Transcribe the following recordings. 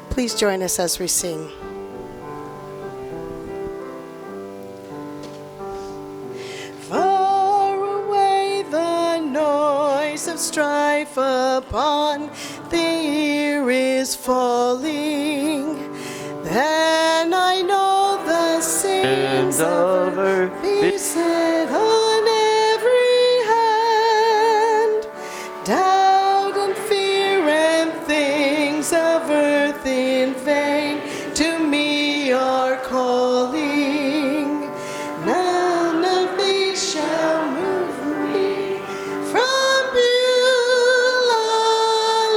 Please join us as we sing. Far away the noise of strife upon the ear is falling. Then I know the sins of earth be set on every hand. Doubt and fear and things of earth in vain to me are calling. None of these shall move me from Beulah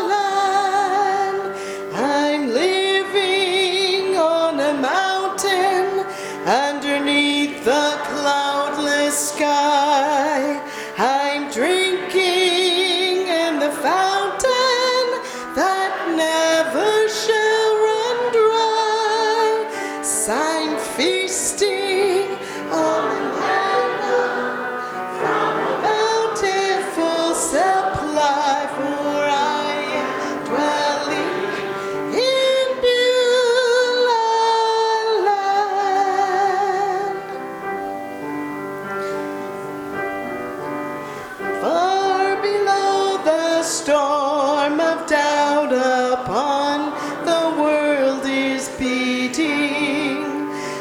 land. I'm living on a mountain underneath the cloudless sky. I'm drinking in the fountain that never shall run dry. I'm feasting on the manna from a bountiful supply, for I am dwelling in Beulah land. Far below the storm of doubt upon the world is beating.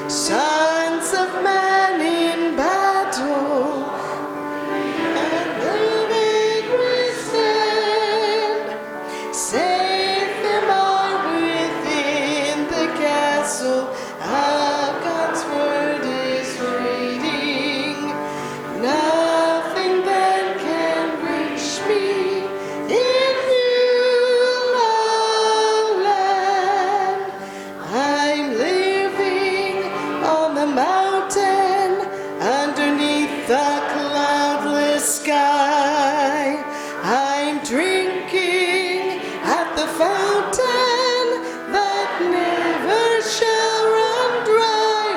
Sons of man in battle, and they withstand. Safe am I within the castle of God's word is reading. Nothing then can reach me in Beulah land. I'm living on the mountain underneath the cloudless sky. I'm drinking at the fountain that never shall run dry.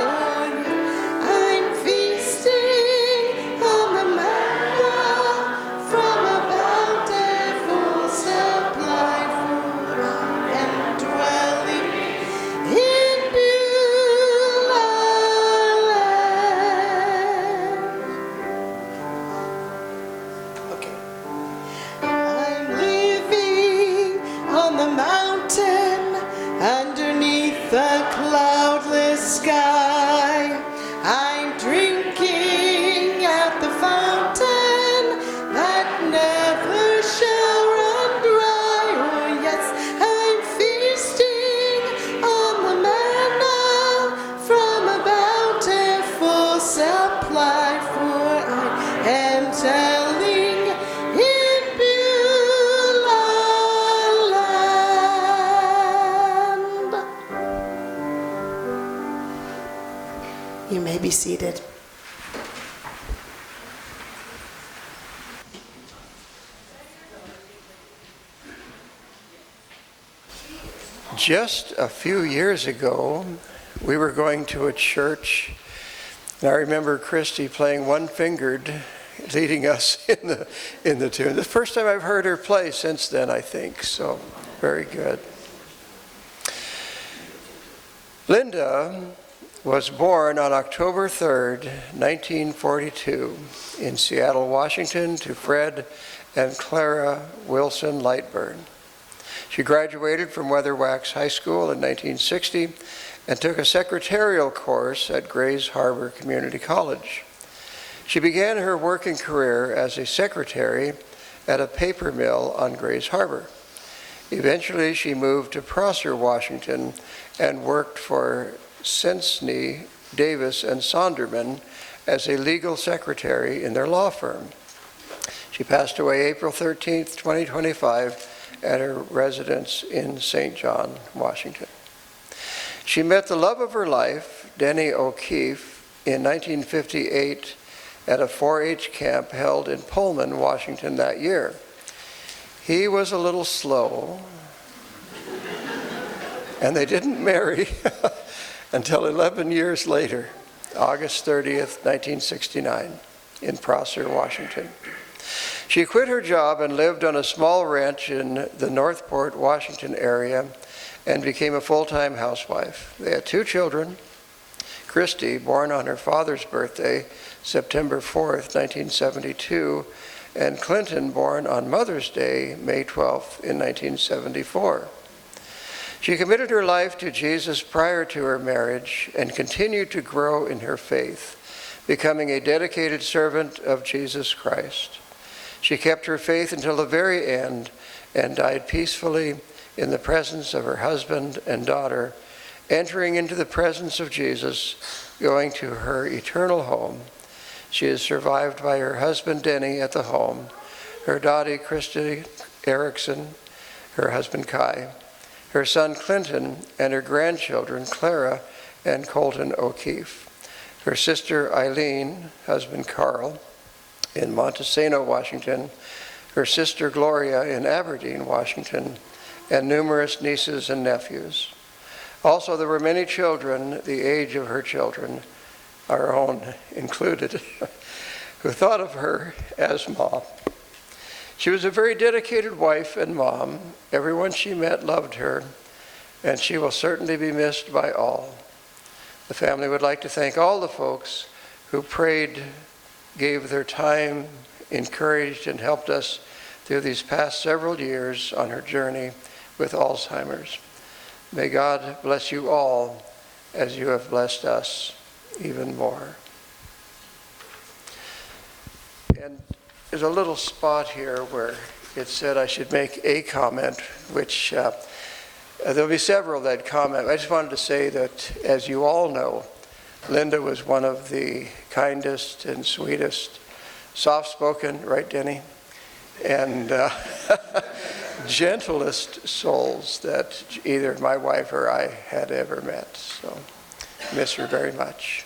I'm feasting on the manna from a bountiful supply, for I am dwelling in Beulah land. Okay. I'm living on the mountain underneath the cloudless sky. I'm drinking at the fountain that never shall run dry. Oh yes, I'm feasting on the manna from a bountiful supply, for I am dwelling in Beulah land. You may be seated. Just a few years ago, we were going to a church, and I remember Christy playing one-fingered, leading us in the tune. The first time I've heard her play since then, I think, so very good. Linda was born on October 3rd, 1942, in Seattle, Washington, to Fred and Clara Wilson Lightburn. She graduated from Weatherwax High School in 1960 and took a secretarial course at Grays Harbor Community College. She began her working career as a secretary at a paper mill on Grays Harbor. Eventually, she moved to Prosser, Washington, and worked for Sensney, Davis, and Sonderman as a legal secretary in their law firm. She passed away April 13th, 2025, at her residence in St. John, Washington. She met the love of her life, Denny O'Keefe, in 1958 at a 4-H camp held in Pullman, Washington that year. He was a little slow, and they didn't marry until 11 years later. August 30th, 1969, in Prosser, Washington. She quit her job and lived on a small ranch in the Northport, Washington area and became a full-time housewife. They had 2 children, Christy, born on her father's birthday, September 4th, 1972, and Clinton, born on Mother's Day, May 12th, in 1974. She committed her life to Jesus prior to her marriage and continued to grow in her faith, becoming a dedicated servant of Jesus Christ. She kept her faith until the very end and died peacefully in the presence of her husband and daughter, entering into the presence of Jesus, going to her eternal home. She is survived by her husband Denny at the home, her daughter Christy Erickson, her husband Kai, her son Clinton, and her grandchildren Clara and Colton O'Keefe, her sister Eileen, husband Carl, in Montesano, Washington, her sister Gloria in Aberdeen, Washington, and numerous nieces and nephews. Also, there were many children, the age of her children, our own included, who thought of her as mom. She was a very dedicated wife and mom. Everyone she met loved her, and she will certainly be missed by all. The family would like to thank all the folks who prayed, gave their time, encouraged, and helped us through these past several years on her journey with Alzheimer's. May God bless you all as you have blessed us even more. And there's a little spot here where it said I should make a comment, which there'll be several that comment. I just wanted to say that, as you all know, Linda was one of the kindest and sweetest, soft-spoken, right, Denny? And gentlest souls that either my wife or I had ever met. So, miss her very much.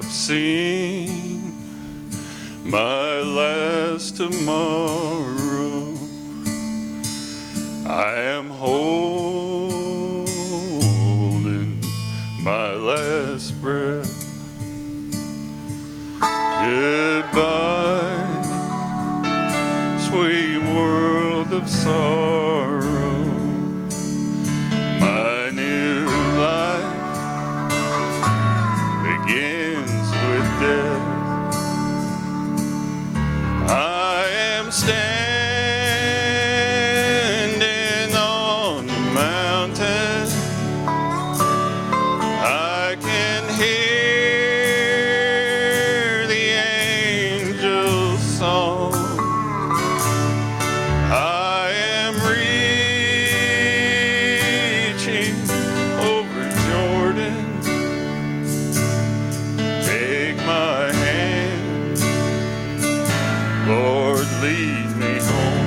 Seen my last tomorrow. I am holding my last breath. Goodbye, sweet world of sorrow. My new life begins with death. I am standing on the mountain. I can hear the angels' song. I am reaching over Jordan. Take my hand, Lord, lead me home.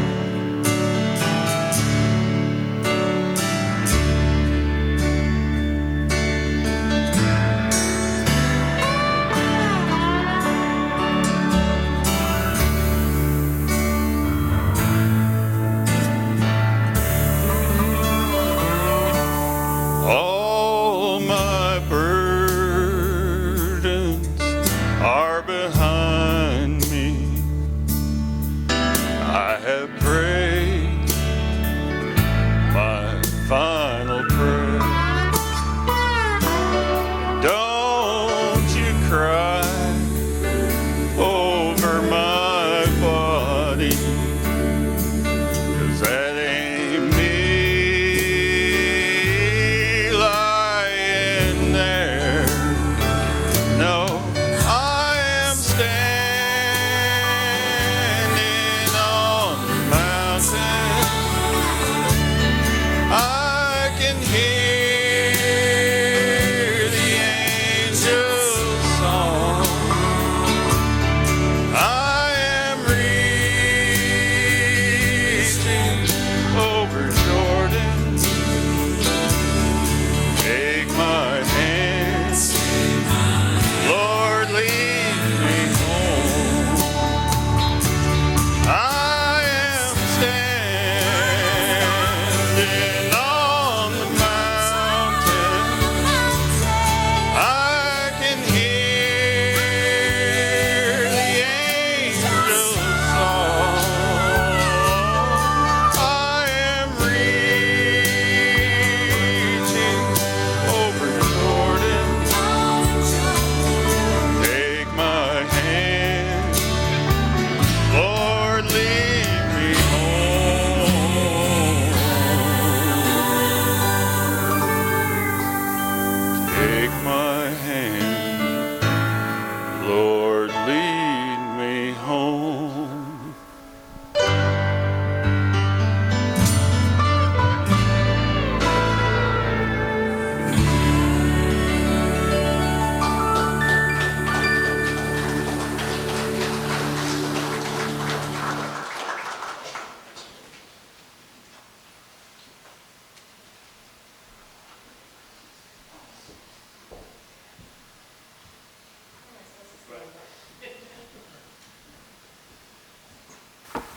All my burdens are behind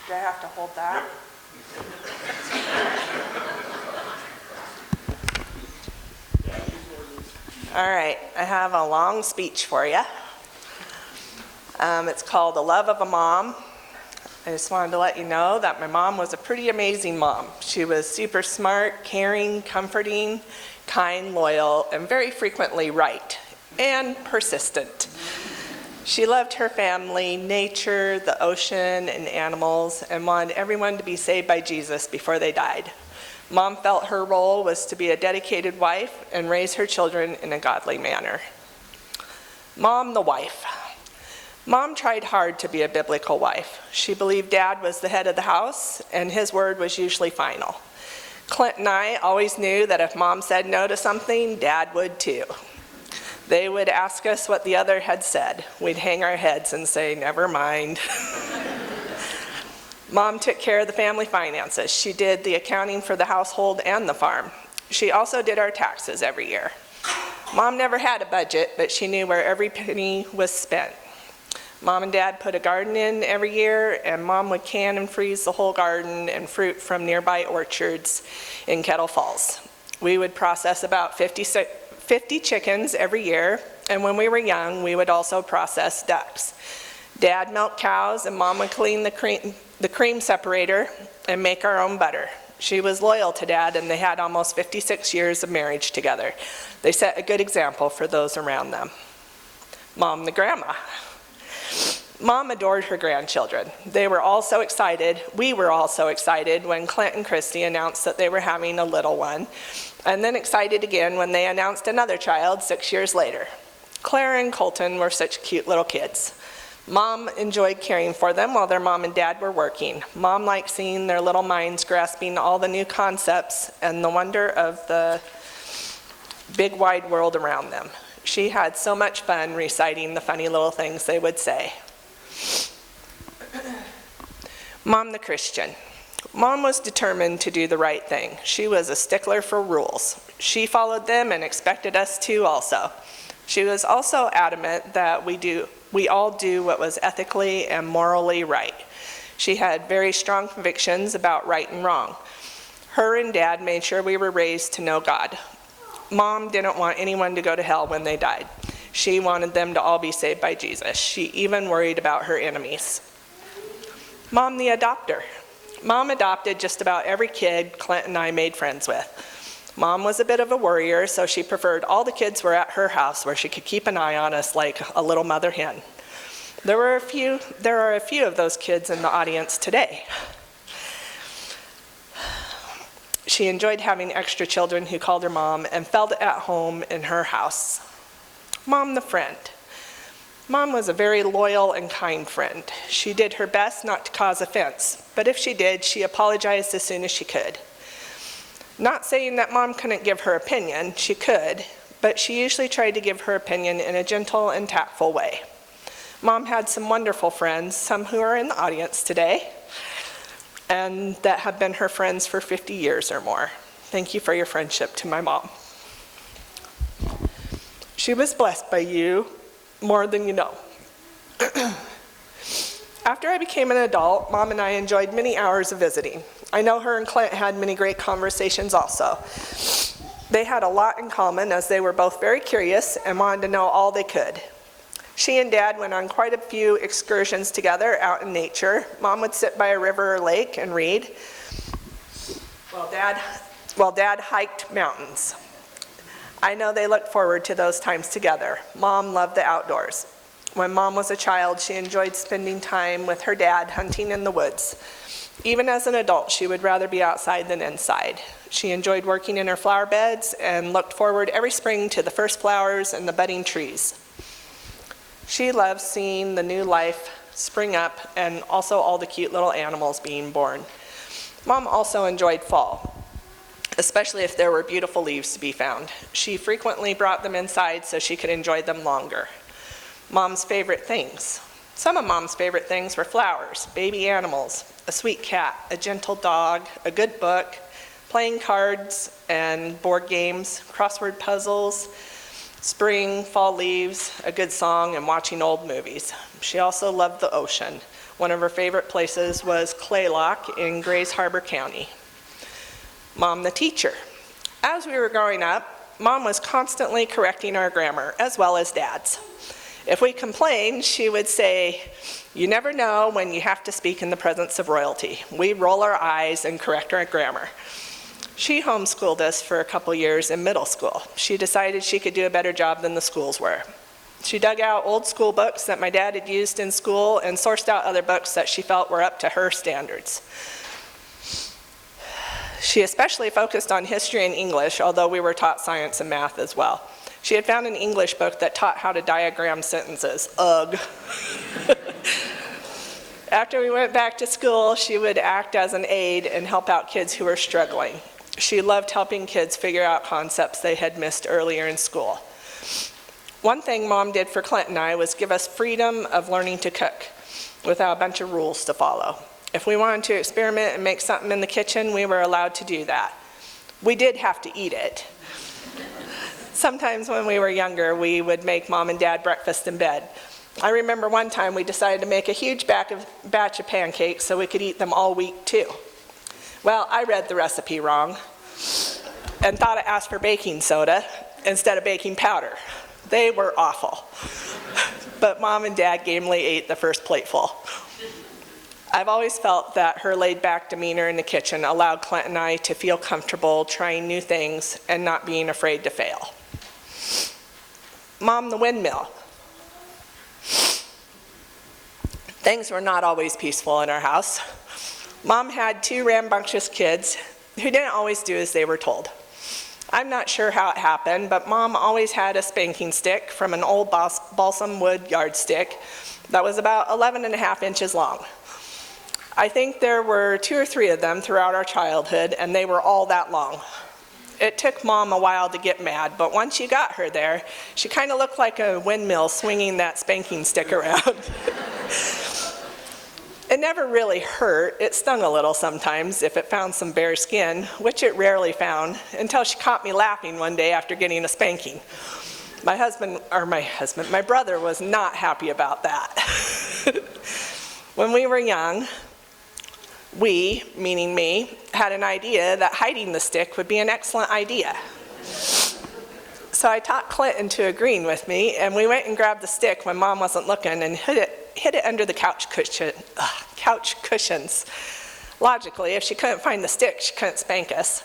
Do I have to hold that? All right, I have a long speech for you. It's called The Love of a Mom. I just wanted to let you know that my mom was a pretty amazing mom. She was super smart, caring, comforting, kind, loyal, and very frequently right, and persistent. She loved her family, nature, the ocean, and animals, and wanted everyone to be saved by Jesus before they died. Mom felt her role was to be a dedicated wife and raise her children in a godly manner. Mom, the wife. Mom tried hard to be a biblical wife. She believed Dad was the head of the house, and his word was usually final. Clint and I always knew that if Mom said no to something, Dad would too. They would ask us what the other had said. We'd hang our heads and say, never mind. Mom took care of the family finances. She did the accounting for the household and the farm. She also did our taxes every year. Mom never had a budget, but she knew where every penny was spent. Mom and Dad put a garden in every year, and Mom would can and freeze the whole garden and fruit from nearby orchards in Kettle Falls. We would process about 50 chickens every year, and when we were young, we would also process ducks. Dad milked cows, and Mom would clean the cream separator and make our own butter. She was loyal to Dad, and they had almost 56 years of marriage together. They set a good example for those around them. Mom, the grandma. Mom adored her grandchildren. We were all so excited when Clint and Christy announced that they were having a little one, and then excited again when they announced another child 6 years later. Clara and Colton were such cute little kids. Mom enjoyed caring for them while their mom and dad were working. Mom liked seeing their little minds grasping all the new concepts and the wonder of the big wide world around them. She had so much fun reciting the funny little things they would say. Mom, the Christian. Mom was determined to do the right thing. She was a stickler for rules. She followed them and expected us to also. She was also adamant that we all do what was ethically and morally right. She had very strong convictions about right and wrong. Her and Dad made sure we were raised to know God. Mom didn't want anyone to go to hell when they died. She wanted them to all be saved by Jesus. She even worried about her enemies. Mom, the adopter. Mom adopted just about every kid Clint and I made friends with. Mom was a bit of a worrier, so she preferred all the kids were at her house where she could keep an eye on us like a little mother hen. There are a few of those kids in the audience today. She enjoyed having extra children who called her mom and felt at home in her house. Mom, the friend. Mom was a very loyal and kind friend. She did her best not to cause offense, but if she did, she apologized as soon as she could. Not saying that Mom couldn't give her opinion, she could, but she usually tried to give her opinion in a gentle and tactful way. Mom had some wonderful friends, some who are in the audience today, and that have been her friends for 50 years or more. Thank you for your friendship to my mom. She was blessed by you more than you know. After I became an adult, Mom and I enjoyed many hours of visiting. I know her and Clint had many great conversations also. They had a lot in common as they were both very curious and wanted to know all they could. She and Dad went on quite a few excursions together out in nature. Mom would sit by a river or lake and read, while Dad hiked mountains. I know they looked forward to those times together. Mom loved the outdoors. When Mom was a child, she enjoyed spending time with her dad hunting in the woods. Even as an adult, she would rather be outside than inside. She enjoyed working in her flower beds and looked forward every spring to the first flowers and the budding trees. She loved seeing the new life spring up and also all the cute little animals being born. Mom also enjoyed fall, especially if there were beautiful leaves to be found. She frequently brought them inside so she could enjoy them longer. Mom's favorite things. Some of Mom's favorite things were flowers, baby animals, a sweet cat, a gentle dog, a good book, playing cards and board games, crossword puzzles, spring, fall leaves, a good song, and watching old movies. She also loved the ocean. One of her favorite places was Claylock in Grays Harbor County. Mom, the teacher. As we were growing up, Mom was constantly correcting our grammar, as well as Dad's. If we complained, she would say, "You never know when you have to speak in the presence of royalty." We roll our eyes and correct our grammar. She homeschooled us for a couple years in middle school. She decided she could do a better job than the schools were. She dug out old school books that my dad had used in school and sourced out other books that she felt were up to her standards. She especially focused on history and English, although we were taught science and math as well. She had found an English book that taught how to diagram sentences. Ugh. After we went back to school, she would act as an aide and help out kids who were struggling. She loved helping kids figure out concepts they had missed earlier in school. One thing Mom did for Clint and I was give us freedom of learning to cook without a bunch of rules to follow. If we wanted to experiment and make something in the kitchen, we were allowed to do that. We did have to eat it. Sometimes when we were younger, we would make Mom and Dad breakfast in bed. I remember one time we decided to make a huge batch of pancakes so we could eat them all week too. Well, I read the recipe wrong and thought it asked for baking soda instead of baking powder. They were awful. But Mom and Dad gamely ate the first plateful. I've always felt that her laid-back demeanor in the kitchen allowed Clint and I to feel comfortable trying new things and not being afraid to fail. Mom, the windmill. Things were not always peaceful in our house. Mom had 2 rambunctious kids who didn't always do as they were told. I'm not sure how it happened, but Mom always had a spanking stick from an old balsam wood yardstick that was about 11.5 inches long. I think there were 2 or 3 of them throughout our childhood, and they were all that long. It took Mom a while to get mad, but once you got her there, she kind of looked like a windmill swinging that spanking stick around. It never really hurt. It stung a little sometimes if it found some bare skin, which it rarely found, until she caught me laughing one day after getting a spanking. My brother was not happy about that. When we were young, we, meaning me, had an idea that hiding the stick would be an excellent idea. So I talked Clint into agreeing with me, and we went and grabbed the stick when Mom wasn't looking and hid it under the couch cushions. Logically, if she couldn't find the stick, she couldn't spank us.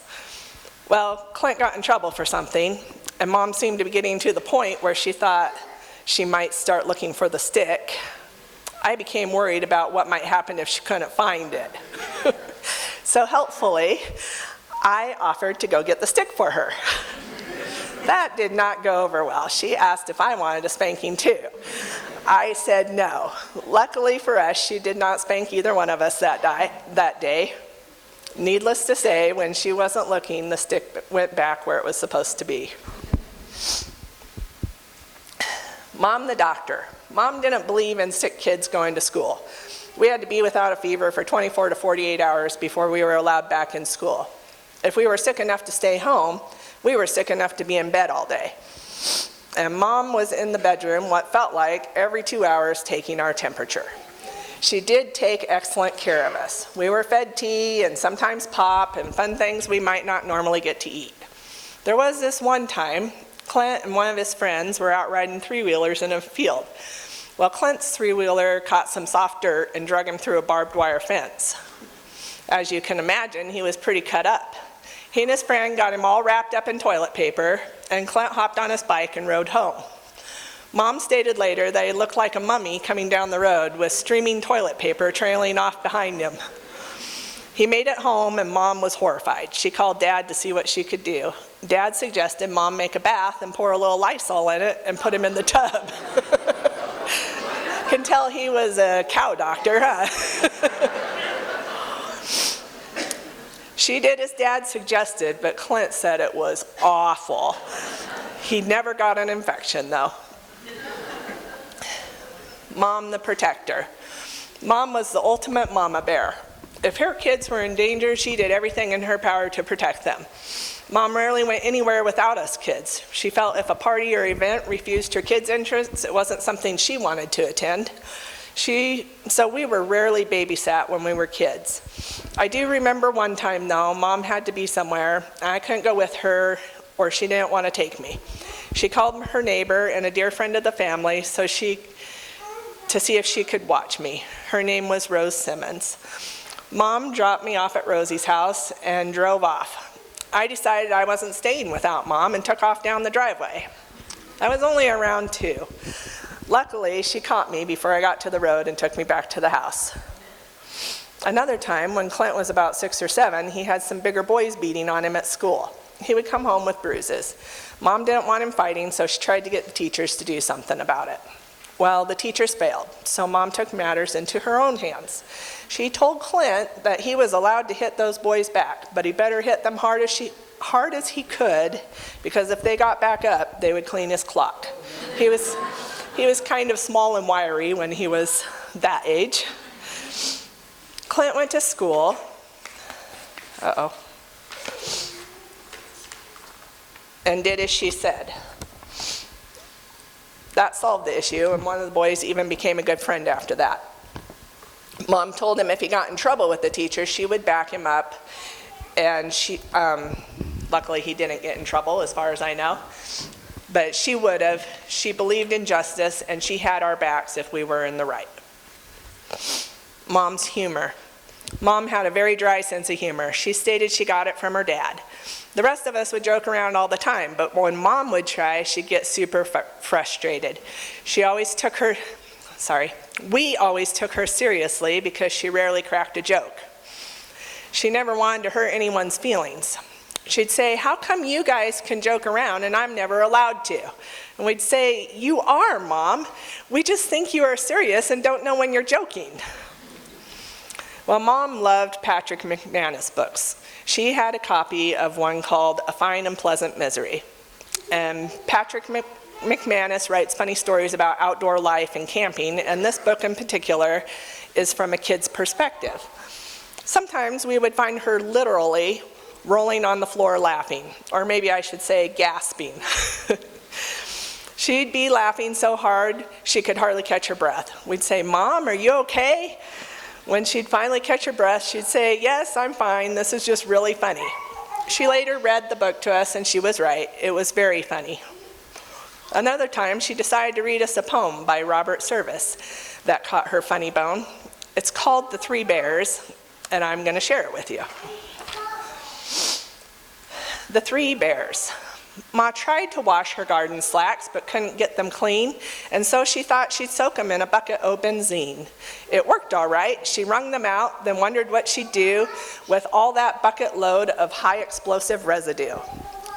Well, Clint got in trouble for something, and Mom seemed to be getting to the point where she thought she might start looking for the stick. I became worried about what might happen if she couldn't find it. So helpfully, I offered to go get the stick for her. That did not go over well. She asked if I wanted a spanking too. I said no. Luckily for us, she did not spank either one of us that day. Needless to say, when she wasn't looking, the stick went back where it was supposed to be. Mom, the doctor. Mom didn't believe in sick kids going to school. We had to be without a fever for 24 to 48 hours before we were allowed back in school. If we were sick enough to stay home, we were sick enough to be in bed all day. And Mom was in the bedroom what felt like every 2 hours taking our temperature. She did take excellent care of us. We were fed tea and sometimes pop and fun things we might not normally get to eat. There was this one time, Clint and one of his friends were out riding 3-wheelers in a field. Well, Clint's 3-wheeler caught some soft dirt and drug him through a barbed wire fence. As you can imagine, he was pretty cut up. He and his friend got him all wrapped up in toilet paper, and Clint hopped on his bike and rode home. Mom stated later that he looked like a mummy coming down the road with streaming toilet paper trailing off behind him. He made it home, and Mom was horrified. She called Dad to see what she could do. Dad suggested Mom make a bath and pour a little Lysol in it and put him in the tub. Can tell he was a cow doctor, huh? She did as Dad suggested, but Clint said it was awful. He never got an infection, though. Mom, the protector. Mom was the ultimate mama bear. If her kids were in danger, she did everything in her power to protect them. Mom rarely went anywhere without us kids. She felt if a party or event refused her kids' entrance, it wasn't something she wanted to attend. So we were rarely babysat when we were kids. I do remember one time though, Mom had to be somewhere, and I couldn't go with her, or she didn't want to take me. She called her neighbor and a dear friend of the family to see if she could watch me. Her name was Rose Simmons. Mom dropped me off at Rosie's house and drove off. I decided I wasn't staying without Mom and took off down the driveway. I was only around 2. Luckily, she caught me before I got to the road and took me back to the house. Another time, when Clint was about 6 or 7, he had some bigger boys beating on him at school. He would come home with bruises. Mom didn't want him fighting, so she tried to get the teachers to do something about it. Well, the teachers failed, so Mom took matters into her own hands. She told Clint that he was allowed to hit those boys back, but he better hit them hard as he could, because if they got back up, they would clean his clock. He was kind of small and wiry when he was that age. Clint went to school. And did as she said. That solved the issue, and one of the boys even became a good friend after that. Mom told him if he got in trouble with the teacher, she would back him up, and luckily he didn't get in trouble as far as I know, but she would have. She believed in justice, and she had our backs if we were in the right. Mom's humor. Mom had a very dry sense of humor. She stated she got it from her dad. The rest of us would joke around all the time, but when Mom would try, she'd get super frustrated. We always took her seriously because she rarely cracked a joke. She never wanted to hurt anyone's feelings. She'd say, "How come you guys can joke around and I'm never allowed to?" And we'd say, "You are, Mom. We just think you are serious and don't know when you're joking." Well, Mom loved Patrick McManus books. She had a copy of one called A Fine and Pleasant Misery. And Patrick McManus writes funny stories about outdoor life and camping, and this book in particular is from a kid's perspective. Sometimes we would find her literally rolling on the floor laughing, or maybe I should say gasping. She'd be laughing so hard she could hardly catch her breath. We'd say, "Mom, are you okay?" When she'd finally catch her breath, she'd say, "Yes, I'm fine. This is just really funny." She later read the book to us, and she was right. It was very funny. Another time, she decided to read us a poem by Robert Service that caught her funny bone. It's called The Three Bears, and I'm going to share it with you. The Three Bears. Ma tried to wash her garden slacks but couldn't get them clean, and so she thought she'd soak them in a bucket of benzene. It worked all right. She wrung them out, then wondered what she'd do with all that bucket load of high explosive residue.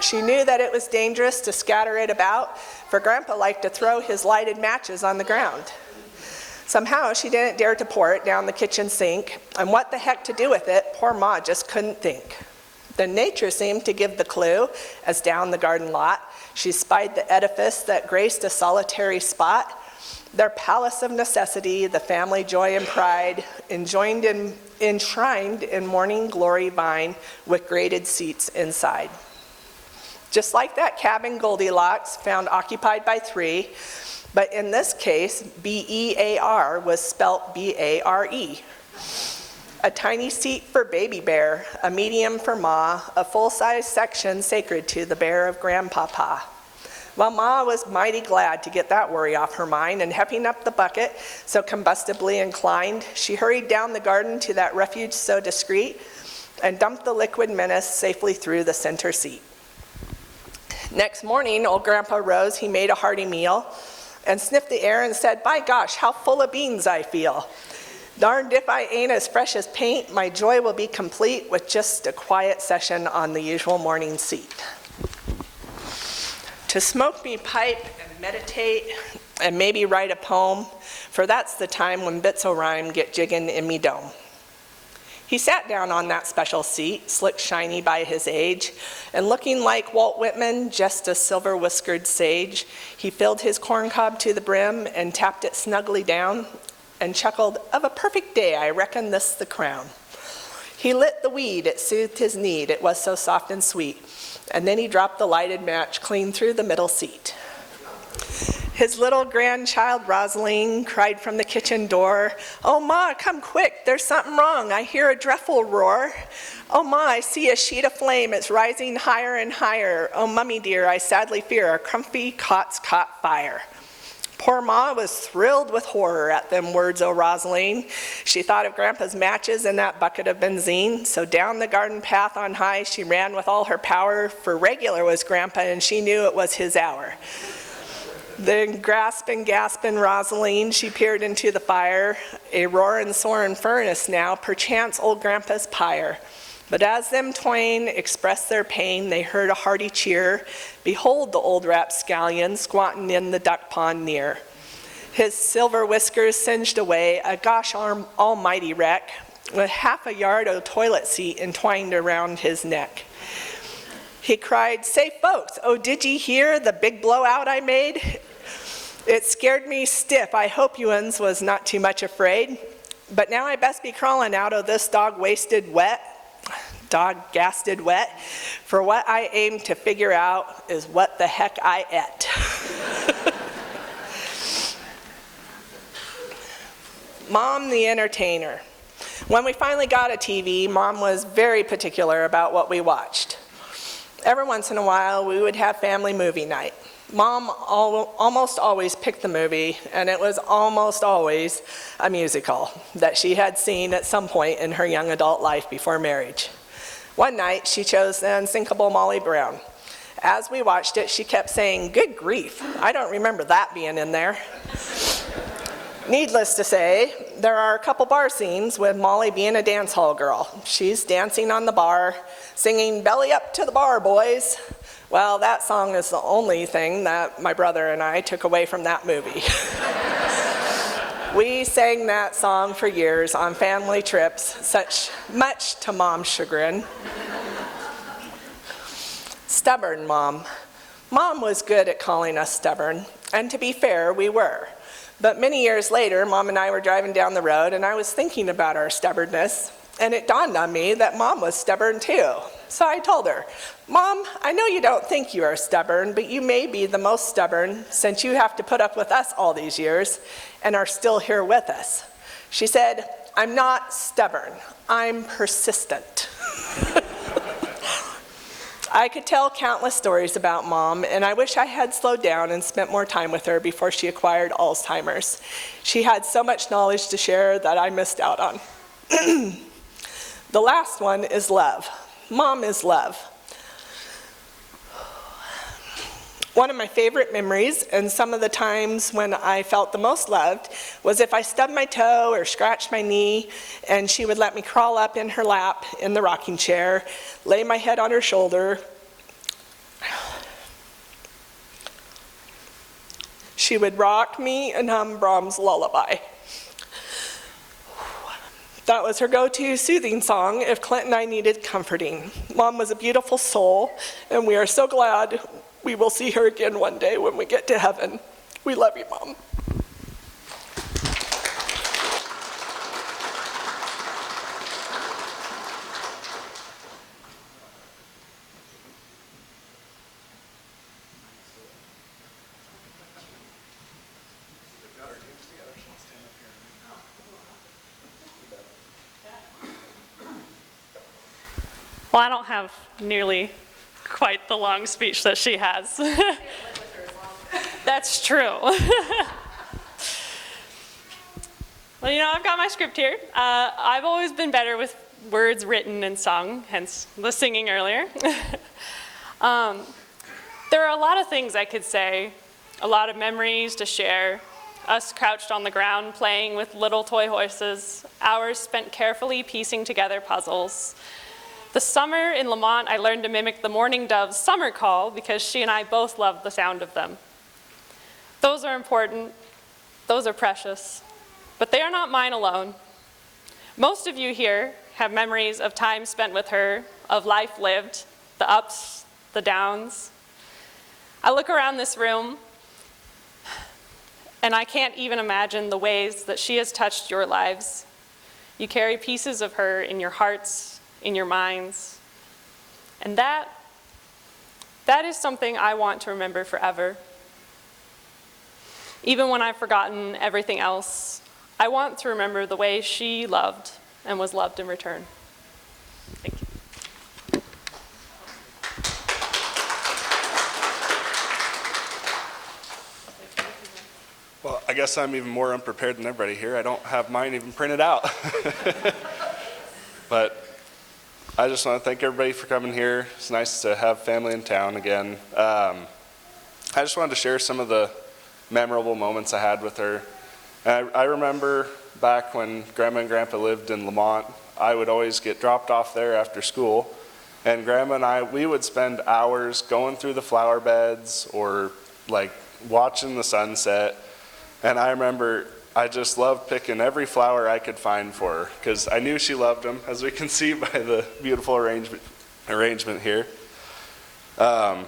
She knew that it was dangerous to scatter it about, for Grandpa liked to throw his lighted matches on the ground. Somehow she didn't dare to pour it down the kitchen sink, and what the heck to do with it, poor Ma just couldn't think. Then nature seemed to give the clue, as down the garden lot, she spied the edifice that graced a solitary spot, their palace of necessity, the family joy and pride, enshrined in morning glory vine with graded seats inside. Just like that cabin Goldilocks found occupied by 3, but in this case, B-E-A-R was spelt B-A-R-E. A tiny seat for Baby Bear, a medium for Ma, a full-size section sacred to the bear of Grandpapa. Well, Ma was mighty glad to get that worry off her mind, and heaping up the bucket, so combustibly inclined, she hurried down the garden to that refuge so discreet, and dumped the liquid menace safely through the center seat. Next morning, old Grandpa rose, he made a hearty meal, and sniffed the air and said, "By gosh, how full of beans I feel. Darned if I ain't as fresh as paint, my joy will be complete with just a quiet session on the usual morning seat." To smoke me pipe and meditate and maybe write a poem, for that's the time when bits o' rhyme get jiggin' in me dome. He sat down on that special seat, slick shiny by his age, and looking like Walt Whitman, just a silver-whiskered sage, he filled his corncob to the brim and tapped it snugly down, and chuckled, "Of a perfect day, I reckon this the crown." He lit the weed, it soothed his need, it was so soft and sweet, and then he dropped the lighted match clean through the middle seat. His little grandchild, Rosaline, cried from the kitchen door, "Oh, Ma, come quick, there's something wrong. I hear a dreadful roar. Oh, Ma, I see a sheet of flame, it's rising higher and higher. Oh, Mummy dear, I sadly fear our comfy cot's caught fire." Poor Ma was thrilled with horror at them words o' Rosaline. She thought of Grandpa's matches and that bucket of benzine, so down the garden path on high she ran with all her power, for regular was Grandpa and she knew it was his hour. Then grasping, gasping Rosaline, she peered into the fire, a roaring, soaring furnace now, perchance old Grandpa's pyre. But as them twain expressed their pain, they heard a hearty cheer. Behold the old rapscallion squatting in the duck pond near. His silver whiskers singed away, a gosh almighty wreck, with half a yard of toilet seat entwined around his neck. He cried, "Say folks, oh did ye hear the big blowout I made? It scared me stiff, I hope you uns was not too much afraid. But now I best be crawling out of this dog-gasted wet, for what I aim to figure out is what the heck I et." Mom the entertainer. When we finally got a TV, Mom was very particular about what we watched. Every once in a while, we would have family movie night. Mom almost always picked the movie, and it was almost always a musical that she had seen at some point in her young adult life before marriage. One night, she chose the unsinkable Molly Brown. As we watched it, she kept saying, "Good grief, I don't remember that being in there." Needless to say, there are a couple bar scenes with Molly being a dance hall girl. She's dancing on the bar, singing "Belly Up to the Bar, Boys." Well, that song is the only thing that my brother and I took away from that movie. We sang that song for years on family trips, much to Mom's chagrin. Stubborn Mom. Mom was good at calling us stubborn, and to be fair, we were. But many years later, Mom and I were driving down the road, and I was thinking about our stubbornness, and it dawned on me that Mom was stubborn too. So I told her, "Mom, I know you don't think you are stubborn, but you may be the most stubborn since you have to put up with us all these years and are still here with us." She said, "I'm not stubborn, I'm persistent." I could tell countless stories about Mom, and I wish I had slowed down and spent more time with her before she acquired Alzheimer's. She had so much knowledge to share that I missed out on. The last one is love. Mom is love. One of my favorite memories, and some of the times when I felt the most loved, was if I stubbed my toe or scratched my knee, and she would let me crawl up in her lap in the rocking chair, lay my head on her shoulder. She would rock me and hum Brahms' lullaby. That was her go-to soothing song if Clint and I needed comforting. Mom was a beautiful soul, and we are so glad we will see her again one day when we get to heaven. We love you, Mom. Well, I don't have nearly quite the long speech that she has. That's true. Well, you know, I've got my script here. I've always been better with words written and sung, hence the singing earlier. There are a lot of things I could say, a lot of memories to share. Us crouched on the ground playing with little toy horses, hours spent carefully piecing together puzzles. The summer in Lamont, I learned to mimic the mourning dove's summer call because she and I both loved the sound of them. Those are important, those are precious, but they are not mine alone. Most of you here have memories of time spent with her, of life lived, the ups, the downs. I look around this room, and I can't even imagine the ways that she has touched your lives. You carry pieces of her in your hearts, in your minds. And that is something I want to remember forever. Even when I've forgotten everything else, I want to remember the way she loved and was loved in return. Thank you. Well, I guess I'm even more unprepared than everybody here. I don't have mine even printed out. But I just want to thank everybody for coming here. It's nice to have family in town again. I just wanted to share some of the memorable moments I had with her. I remember back when Grandma and Grandpa lived in Lamont, I would always get dropped off there after school. And Grandma and I, we would spend hours going through the flower beds or like watching the sunset. And I remember I just loved picking every flower I could find for her because I knew she loved them, as we can see by the beautiful arrangement here. I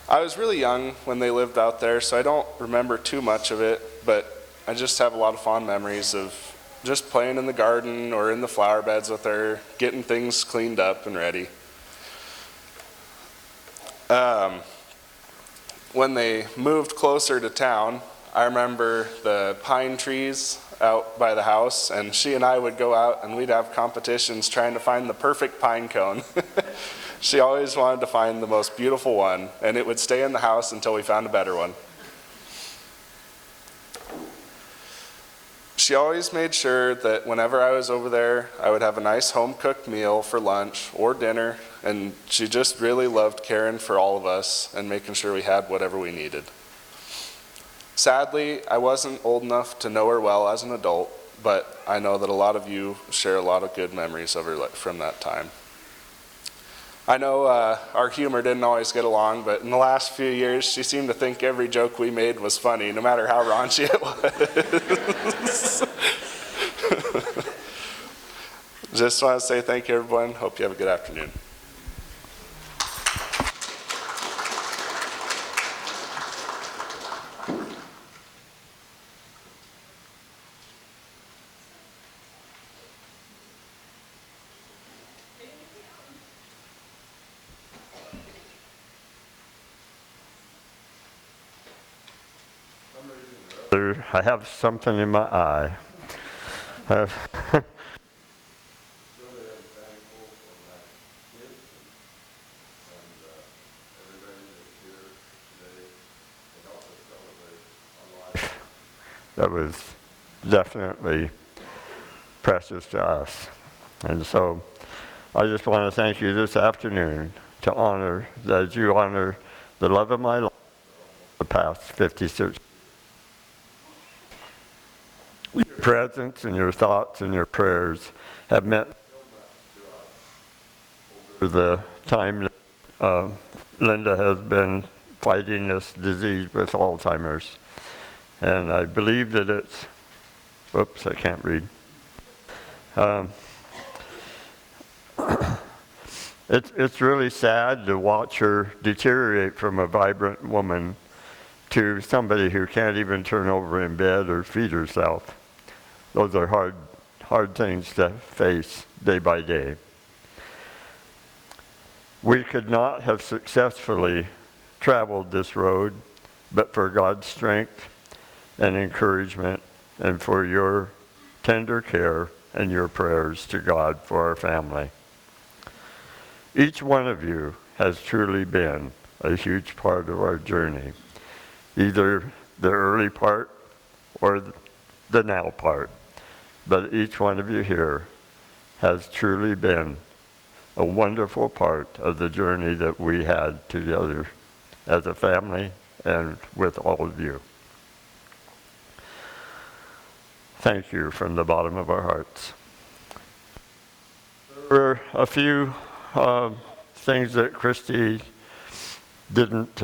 was really young when they lived out there, so I don't remember too much of it, but I just have a lot of fond memories of just playing in the garden or in the flower beds with her, getting things cleaned up and ready. When they moved closer to town, I remember the pine trees out by the house, and she and I would go out and we'd have competitions trying to find the perfect pine cone. She always wanted to find the most beautiful one, and it would stay in the house until we found a better one. She always made sure that whenever I was over there, I would have a nice home-cooked meal for lunch or dinner, and she just really loved caring for all of us and making sure we had whatever we needed. Sadly, I wasn't old enough to know her well as an adult, but I know that a lot of you share a lot of good memories of her from that time. I know our humor didn't always get along, but in the last few years, she seemed to think every joke we made was funny, no matter how raunchy it was. Just want to say thank you, everyone. Hope you have a good afternoon. I have something in my eye. That was definitely precious to us. And so I just want to thank you this afternoon to honor, that you honor the love of my life the past 56 Your presence and your thoughts and your prayers have meant over the time that Linda has been fighting this disease with Alzheimer's. And I believe that it's, whoops, I can't read. It's really sad to watch her deteriorate from a vibrant woman to somebody who can't even turn over in bed or feed herself. Those are hard things to face day by day. We could not have successfully traveled this road but for God's strength and encouragement and for your tender care and your prayers to God for our family. Each one of you has truly been a huge part of our journey, either the early part or the now part. But each one of you here has truly been a wonderful part of the journey that we had together as a family and with all of you. Thank you from the bottom of our hearts. There were a few things that Christy didn't